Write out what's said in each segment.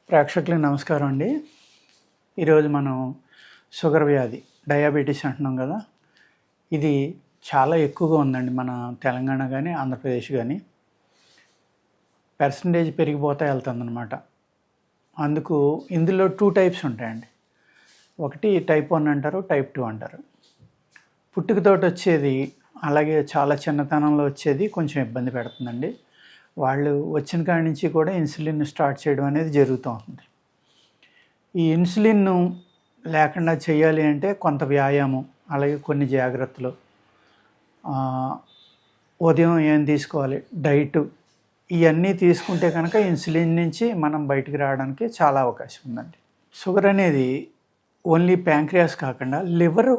ప్రేక్షకులకు నమస్కారం అండి. ఈరోజు మనం షుగర్ వ్యాధి, డయాబెటీస్ అంటున్నాం కదా, ఇది చాలా ఎక్కువగా ఉందండి మన తెలంగాణ కానీ ఆంధ్రప్రదేశ్ కానీ. పర్సంటేజ్ పెరిగిపోతూ వెళ్తుందన్నమాట. అందుకు ఇందులో 2 టైప్స్ ఉంటాయండి. ఒకటి టైప్ 1 అంటారు, టైప్ 2 అంటారు. పుట్టుకతోటి వచ్చేది, అలాగే చాలా చిన్నతనంలో వచ్చేది కొంచెం ఇబ్బంది పెడుతుందండి. వాళ్ళు వచ్చిన కాడి నుంచి కూడా ఇన్సులిన్ స్టార్ట్ చేయడం అనేది జరుగుతూ ఉంటుంది. ఈ ఇన్సులిన్ లేకుండా చేయాలి అంటే కొంత వ్యాయామం, అలాగే కొన్ని జాగ్రత్తలు, ఉదయం ఏం తీసుకోవాలి, డైట్, ఇవన్నీ తీసుకుంటే కనుక ఇన్సులిన్ నుంచి మనం బయటికి రావడానికి చాలా అవకాశం ఉందండి. షుగర్ అనేది ఓన్లీ ప్యాంక్రియాస్ కాకుండా లివర్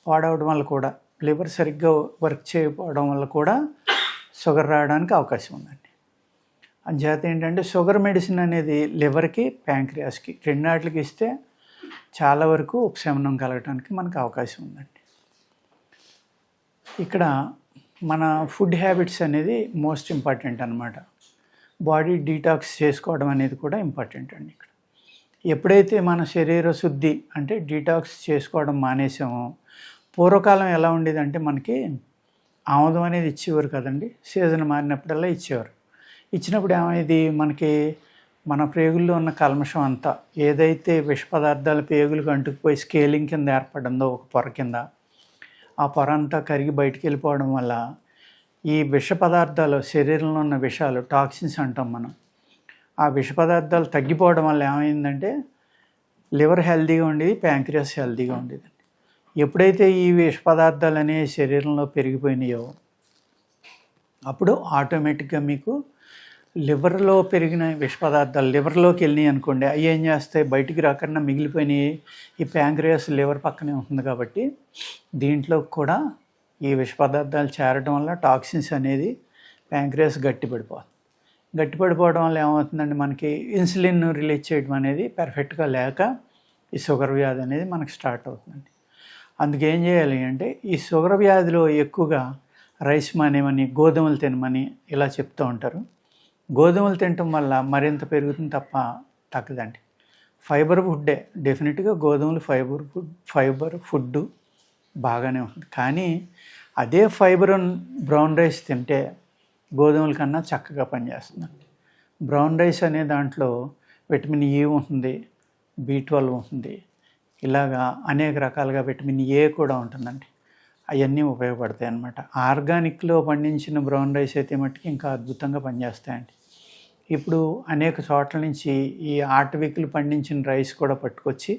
పాడవడం వల్ల కూడా, లివర్ సరిగ్గా వర్క్ చేయకపోవడం వల్ల కూడా షుగర్ రావడానికి అవకాశం ఉందండి. అంచేత ఏంటంటే షుగర్ మెడిసిన్ అనేది లివర్కి, ప్యాంక్రియాస్కి రెండాటికి ఇస్తే చాలా వరకు ఉపశమనం కలగడానికి మనకు అవకాశం ఉందండి. ఇక్కడ మన ఫుడ్ హ్యాబిట్స్ అనేది మోస్ట్ ఇంపార్టెంట్ అన్నమాట. బాడీ డీటాక్స్ చేసుకోవడం అనేది కూడా ఇంపార్టెంట్ అండి. ఇక్కడ ఎప్పుడైతే మన శరీర శుద్ధి అంటే డీటాక్స్ చేసుకోవడం మానేసామో, పూర్వకాలం ఎలా ఉండేదంటే మనకి ఆముదం అనేది ఇచ్చేవారు కదండి, సీజన్ మారినప్పుడల్లా ఇచ్చేవారు. ఇచ్చినప్పుడు ఏమైంది, మనకి మన పేగుల్లో ఉన్న కల్మషం అంతా, ఏదైతే విష పదార్థాలు పేగులకు అంటుకుపోయి స్కేలింగ్ కింద ఏర్పడిందో ఒక పొర కింద, ఆ పొర అంతా కరిగి బయటికి వెళ్ళిపోవడం వల్ల ఈ విష పదార్థాలు, శరీరంలో ఉన్న విషాలు, టాక్సిన్స్ అంటాం మనం, ఆ విష పదార్థాలు తగ్గిపోవడం వల్ల ఏమైందంటే లివర్ హెల్తీగా ఉండేది, ప్యాంక్రియాస్ హెల్తీగా ఉండేది. ఎప్పుడైతే ఈ విష పదార్థాలు అనేవి శరీరంలో పెరిగిపోయినాయో అప్పుడు ఆటోమేటిక్గా మీకు లివర్లో పెరిగిన విష పదార్థాలు లివర్లోకి వెళ్ళినాయి అనుకోండి, అవి ఏం చేస్తాయి, బయటికి రాకుండా మిగిలిపోయినాయి. ఈ ప్యాంక్రియాస్ లివర్ పక్కనే ఉంటుంది కాబట్టి దీంట్లో కూడా ఈ విష పదార్థాలు చేరడం వల్ల టాక్సిన్స్ అనేది ప్యాంక్రియాస్ గట్టిపడిపోవడం వల్ల ఏమవుతుందండి, మనకి ఇన్సులిన్ రిలీజ్ చేయడం అనేది పర్ఫెక్ట్గా లేక ఈ షుగర్ వ్యాధి అనేది మనకి స్టార్ట్ అవుతుందండి. అందుకేం చేయాలి అంటే, ఈ షుగర్ వ్యాధిలో ఎక్కువగా రైస్ మానేమని, గోధుమలు తినమని ఇలా చెప్తూ ఉంటారు. గోధుమలు తినటం వల్ల మరింత పెరుగుతుంది తప్ప తగ్గదండి. ఫైబర్ ఫుడ్డే, డెఫినెట్గా గోధుమలు ఫైబర్ ఫుడ్ బాగానే ఉంటుంది. కానీ అదే ఫైబర్ బ్రౌన్ రైస్ తింటే గోధుమల కన్నా చక్కగా పనిచేస్తుందండి. బ్రౌన్ రైస్ అనే దాంట్లో విటమిన్ E ఉంటుంది, B12 ఉంటుంది, ఇలాగా అనేక రకాలుగా విటమిన్ A కూడా ఉంటుందండి. అవన్నీ ఉపయోగపడతాయి అన్నమాట. ఆర్గానిక్లో పండించిన బ్రౌన్ రైస్ అయితే మట్టుకు ఇంకా అద్భుతంగా పనిచేస్తాయండి. ఇప్పుడు అనేక చోట్ల నుంచి ఈ ఆటవికులు పండించిన రైస్ కూడా పట్టుకొచ్చి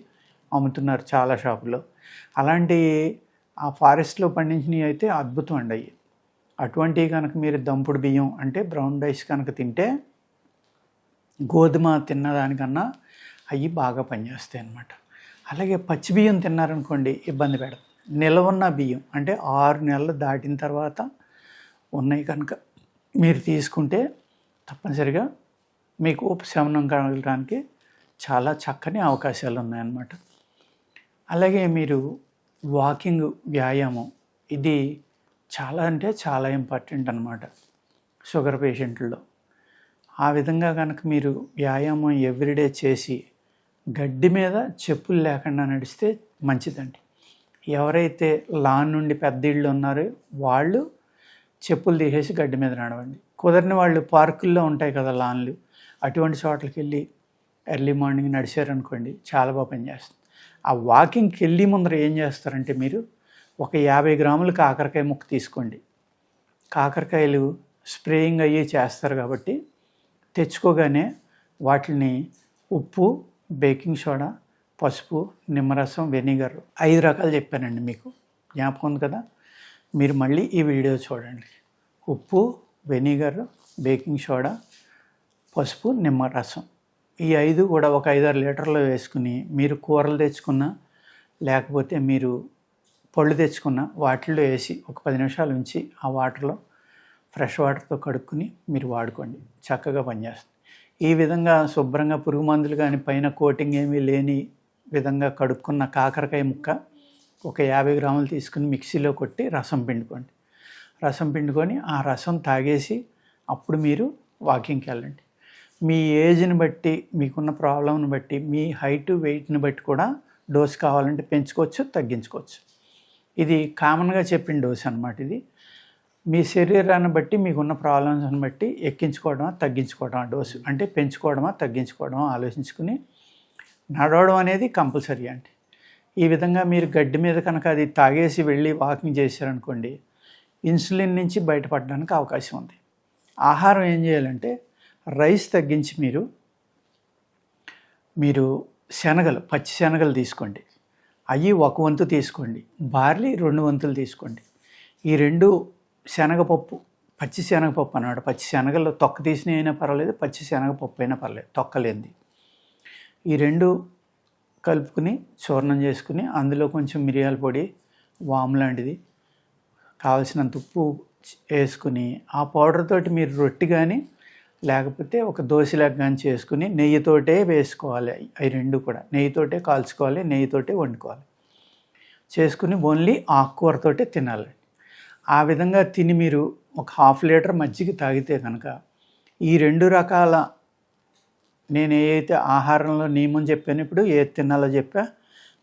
అమ్ముతున్నారు చాలా షాపుల్లో. అలాంటి ఆ ఫారెస్ట్లో పండించినవి అయితే అద్భుతం అండి. అవి అటువంటివి కనుక మీరు దంపుడు బియ్యం అంటే బ్రౌన్ రైస్ కనుక తింటే గోధుమ తిన్నదానికన్నా అవి బాగా పనిచేస్తాయి అన్నమాట. అలాగే పచ్చి బియ్యం తిన్నారనుకోండి ఇబ్బంది పెడతాం. నిలవున్న బియ్యం అంటే 6 నెలలు దాటిన తర్వాత ఉన్నాయి కనుక మీరు తీసుకుంటే తప్పనిసరిగా మీకు ఉపశమనం కలగడానికి చాలా చక్కని అవకాశాలు ఉన్నాయన్నమాట. అలాగే మీరు వాకింగ్, వ్యాయామం, ఇది చాలా అంటే చాలా ఇంపార్టెంట్ అన్నమాట షుగర్ పేషెంట్లో. ఆ విధంగా కనుక మీరు వ్యాయామం ఎవ్రీడే చేసి గడ్డి మీద చెప్పులు లేకుండా నడిస్తే మంచిదండి. ఎవరైతే లాన్ నుండి పెద్ద ఇళ్ళు ఉన్నారో వాళ్ళు చెప్పులు తీసేసి గడ్డి మీద నడవండి. కుదరని వాళ్ళు పార్కుల్లో ఉంటాయి కదా లాన్లు, అటువంటి చోట్లకి వెళ్ళి ఎర్లీ మార్నింగ్ నడిచారనుకోండి చాలా బాగా పనిచేస్తుంది. ఆ వాకింగ్కి వెళ్ళి ముందర ఏం చేస్తారంటే, మీరు ఒక 50 గ్రాములు కాకరకాయ ముక్క తీసుకోండి. కాకరకాయలు స్ప్రేయింగ్ అయ్యి చేస్తారు కాబట్టి తెచ్చుకోగానే వాటిని ఉప్పు, బేకింగ్ సోడా, పసుపు, నిమ్మరసం, వెనిగర్ 5 రకాలు చెప్పానండి మీకు, జ్ఞాపకం ఉంది కదా. మీరు మళ్ళీ ఈ వీడియో చూడండి. ఉప్పు, వెనిగర్, బేకింగ్ సోడా, పసుపు, నిమ్మరసం, ఈ 5 కూడా ఒక 5-6 లీటర్లో వేసుకుని మీరు కూరలు తెచ్చుకున్న లేకపోతే మీరు పళ్ళు తెచ్చుకున్న వాటిల్లో వేసి ఒక 10 నిమిషాలు ఉంచి ఆ వాటర్లో ఫ్రెష్ వాటర్తో కడుక్కుని మీరు వాడుకోండి, చక్కగా పనిచేస్తుంది. ఈ విధంగా శుభ్రంగా పురుగు మందులు కానీ పైన కోటింగ్ ఏమీ లేని విధంగా కడుక్కున్న కాకరకాయ ముక్క ఒక 50 గ్రాములు తీసుకుని మిక్సీలో కొట్టి రసం పిండుకోండి. రసం పిండుకొని ఆ రసం తాగేసి అప్పుడు మీరు వాకింగ్కి వెళ్ళండి. మీ ఏజ్ని బట్టి, మీకున్న ప్రాబ్లంని బట్టి, మీ హైటు, వెయిట్‌ని బట్టి కూడా డోస్ కావాలంటే పెంచుకోవచ్చు, తగ్గించుకోవచ్చు. ఇది కామన్‌గా చెప్పిన డోస్ అనమాట ఇది. మీ శరీరాన్ని బట్టి, మీకున్న ప్రాబ్లమ్స్‌ని బట్టి ఎక్కించుకోవడమా, తగ్గించుకోవడమా డోసు. అంటే పెంచుకోవడమా, తగ్గించుకోవడమా ఆలోచించుకుని నడవడం అనేది కంపల్సరీ అండి. ఈ విధంగా మీరు గడ్డి మీద కనుక అది తాగేసి వెళ్ళి వాకింగ్ చేశారనుకోండి, ఇన్సులిన్ నుంచి బయటపడడానికి అవకాశం ఉంది. ఆహారం ఏం చేయాలంటే రైస్ తగ్గించి మీరు శనగలు, పచ్చి శనగలు తీసుకోండి. అవి 1 వంతు తీసుకోండి. బార్లీ 2 వంతులు తీసుకోండి. ఈ 2 శనగపప్పు, పచ్చి శనగపప్పు అన్నమాట. పచ్చి శనగలు తొక్క తీసినవి అయినా పర్వాలేదు, పచ్చి శనగపప్పు అయినా పర్లేదు, తొక్కలేంది. ఈ 2 కలుపుకుని చూర్ణం చేసుకుని అందులో కొంచెం మిరియాల పొడి, వాము లాంటిది, కావలసినంత ఉప్పు వేసుకుని ఆ పౌడర్ తోటి మీరు రొట్టి కానీ లేకపోతే ఒక దోశలాగా కానీ చేసుకుని నెయ్యితోటే వేసుకోవాలి. అవి 2 కూడా నెయ్యితోటే కాల్చుకోవాలి, నెయ్యితోటే వండుకోవాలి. చేసుకుని ఓన్లీ ఆకుకూరతోటే తినాలి. ఆ విధంగా తిని మీరు ఒక 1/2 లీటర్ మజ్జిగ తాగితే కనుక ఈ 2 రకాల నేను ఏదైతే ఆహారంలో నియమం చెప్పాను, ఇప్పుడు ఏది తినాలో చెప్పా,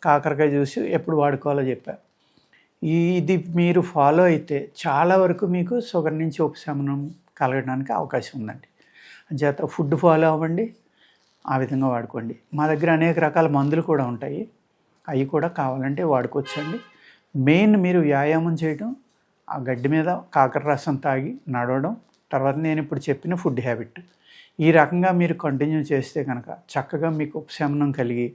కాకరకాయ జ్యూస్ ఎప్పుడు వాడుకోవాలో చెప్పా, ఇది మీరు ఫాలో అయితే చాలా వరకు మీకు షుగర్ నుంచి ఉపశమనం కలగడానికి అవకాశం ఉందండి. అంచేత ఫుడ్ ఫాలో అవ్వండి, ఆ విధంగా వాడుకోండి. మా దగ్గర అనేక రకాల మందులు కూడా ఉంటాయి, అవి కూడా కావాలంటే వాడుకోవచ్చండి. మెయిన్ మీరు వ్యాయామం చేయడం, ఆ గడ్డి మీద కాకర రసం తాగి నడవడం, తర్వాత నేను ఇప్పుడు చెప్పిన ఫుడ్ హ్యాబిట్, ఈ రకంగా మీరు కంటిన్యూ చేస్తే కనుక చక్కగా మీకు ఉపశమనం కలిగి,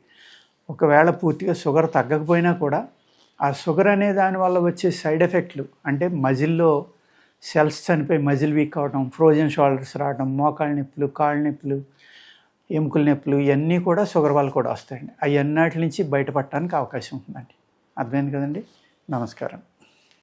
ఒకవేళ పూర్తిగా షుగర్ తగ్గకపోయినా కూడా ఆ షుగర్ అనే దానివల్ల వచ్చే సైడ్ ఎఫెక్ట్లు, అంటే మజిల్లో సెల్స్ చనిపోయి మజిల్ వీక్ అవడం, ఫ్రోజన్ షోల్డర్స్ రావడం, మోకాళ్ళ నొప్పులు, కాళ్ళ నొప్పులు, ఎముకల నొప్పులు, ఇవన్నీ కూడా షుగర్ వల్ల కూడా వస్తాయండి. అవి అన్నిటి నుంచి బయటపడటానికి అవకాశం ఉంటుందండి. అర్థమైంది కదండి. నమస్కారం.